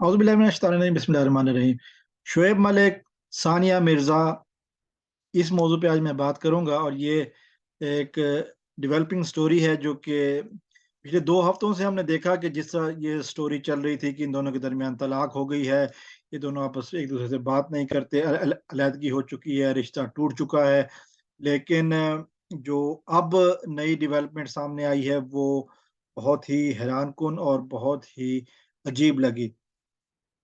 औज़ुबिल्लाहि बिस्मिल्लाहिर्रहमानिर्रहीम। शुएब मलिक, सानिया मिर्ज़ा, इस मौजू पे आज मैं बात करूँगा और ये एक डेवलपिंग स्टोरी है जो कि पिछले 2 हफ्तों से हमने देखा कि जिस तरह ये स्टोरी चल रही थी कि इन दोनों के दरमियान तलाक हो गई है, ये दोनों आपस में एक-दूसरे से बात नहीं करते, अलहदगी हो चुकी है, रिश्ता टूट चुका है। लेकिन जो अब नई डेवलपमेंट सामने आई है, वो बहुत ही हैरानकुन और बहुत ही अजीब लगी।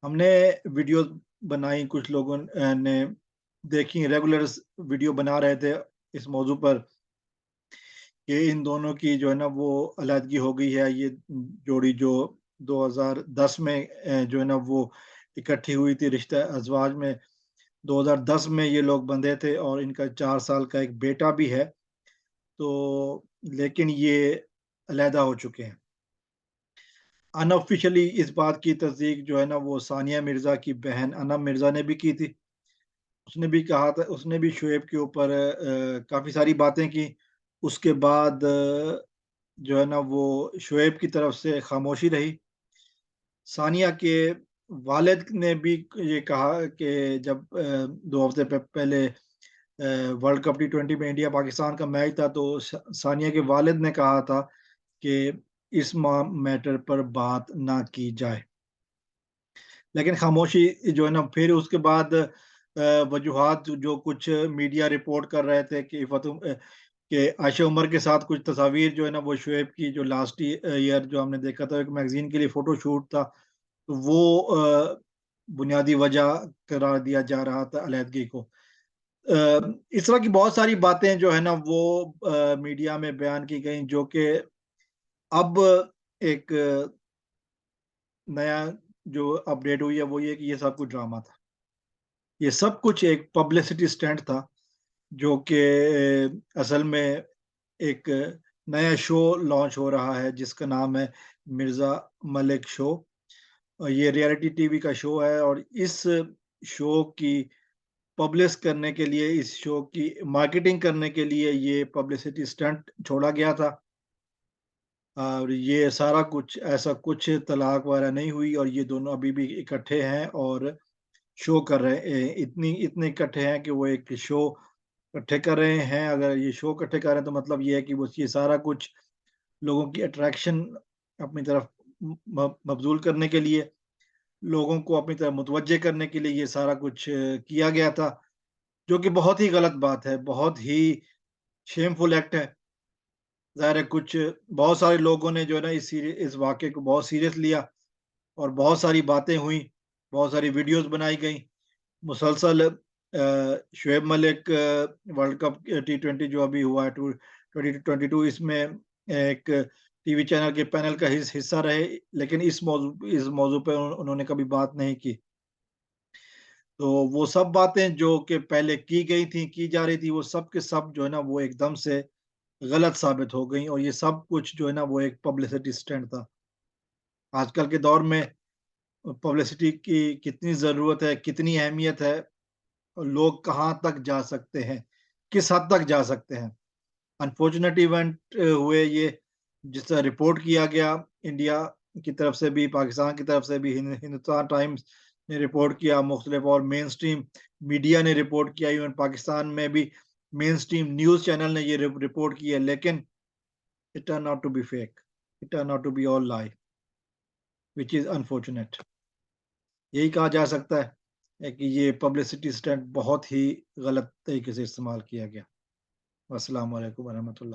हमने वीडियोज़ बनाई, कुछ लोगों ने देखी, रेगुलर वीडियो बना रहे थे इस मौजू पर कि इन दोनों की जो है ना वो अलहदगी हो गई है। ये जोड़ी जो 2010 में जो है ना वो इकट्ठी हुई थी रिश्ता अज़वाज में। 2010 में ये लोग बंधे थे और इनका 4 साल का एक बेटा भी है। तो लेकिन ये अलहदा हो चुके हैं। अनऑफ़िशियली इस बात की तस्दीक जो है ना वो सानिया मिर्ज़ा की बहन अनम मिर्ज़ा ने भी की थी। उसने भी कहा था, उसने भी शुएब के ऊपर काफ़ी सारी बातें की। उसके बाद जो है ना वो शुएब की तरफ से खामोशी रही। सानिया के वालिद ने भी ये कहा कि जब 2 हफ्ते पहले वर्ल्ड कप टी20 में इंडिया पाकिस्तान का मैच था, तो सानिया के वालिद ने कहा था कि इस मैटर पर बात ना की जाए। लेकिन खामोशी जो है ना फिर उसके बाद वजूहात जो कुछ मीडिया रिपोर्ट कर रहे थे कि कि आयशा उमर के साथ कुछ तस्वीर जो है ना वो शुएब की जो लास्ट ईयर जो हमने देखा था, एक मैगज़ीन के लिए फ़ोटो शूट था, तो वो बुनियादी वजह करार दिया जा रहा था अलहदगी को। इस तरह की बहुत सारी बातें जो है ना वो मीडिया में बयान की गई जो कि अब एक नया जो अपडेट हुई है वो ये कि ये सब कुछ ड्रामा था। ये सब कुछ एक पब्लिसिटी स्टंट था जो कि असल में एक नया शो लॉन्च हो रहा है जिसका नाम है मिर्ज़ा मलिक शो। ये रियलिटी टीवी का शो है और इस शो की पब्लिश करने के लिए, इस शो की मार्केटिंग करने के लिए ये पब्लिसिटी स्टंट छोड़ा गया था। और ये सारा कुछ ऐसा कुछ तलाक वगैरह नहीं हुई और ये दोनों अभी भी इकट्ठे हैं और शो कर रहे इतने इकट्ठे हैं कि वो एक शो इकट्ठे कर रहे हैं। अगर ये शो इकट्ठे कर रहे हैं तो मतलब ये है कि वो ये सारा कुछ लोगों की अट्रैक्शन अपनी तरफ मबज़ूल करने के लिए, लोगों को अपनी तरफ मुतवज्जे करने के लिए ये सारा कुछ किया गया था, जो कि बहुत ही गलत बात है, बहुत ही शेमफुल एक्ट है। ज़ाहिर है कुछ बहुत सारे लोगों ने जो है ना इस वाक़ये को बहुत सीरियस लिया और बहुत सारी बातें हुई, बहुत सारी वीडियोज़ बनाई गई। मुसलसल शुएब मलिक वर्ल्ड कप टी20 जो अभी हुआ है 2022 इसमें एक टीवी चैनल के पैनल का हिस्सा रहे, लेकिन इस मौज़ू पे उन्होंने कभी बात नहीं की। तो वो सब बातें जो कि पहले की गई थी, की जा रही थी, वो सब के सब जो है ना वो एकदम से गलत साबित हो गई और ये सब कुछ जो है ना वो एक पब्लिसिटी स्टंट था। आजकल के दौर में पब्लिसिटी की कितनी ज़रूरत है, कितनी अहमियत है, और लोग कहाँ तक जा सकते हैं, किस हद तक जा सकते हैं। अनफॉर्चुनेट इवेंट हुए ये, जिस तरह रिपोर्ट किया गया इंडिया की तरफ से भी, पाकिस्तान की तरफ से भी, हिंदुस्तान टाइम्स ने रिपोर्ट किया, मुख्तलिफ और मेन स्ट्रीम मीडिया ने रिपोर्ट किया, इवन पाकिस्तान में भी मेन स्ट्रीम न्यूज़ चैनल ने ये रिपोर्ट की है, लेकिन it turn out to be fake, it turn out to be all lie, which is unfortunate. यही कहा जा सकता है कि ये पब्लिसिटी स्टंट बहुत ही गलत तरीके से इस्तेमाल किया गया। अस्सलाम वालेकुम व रहमतुल्लाह।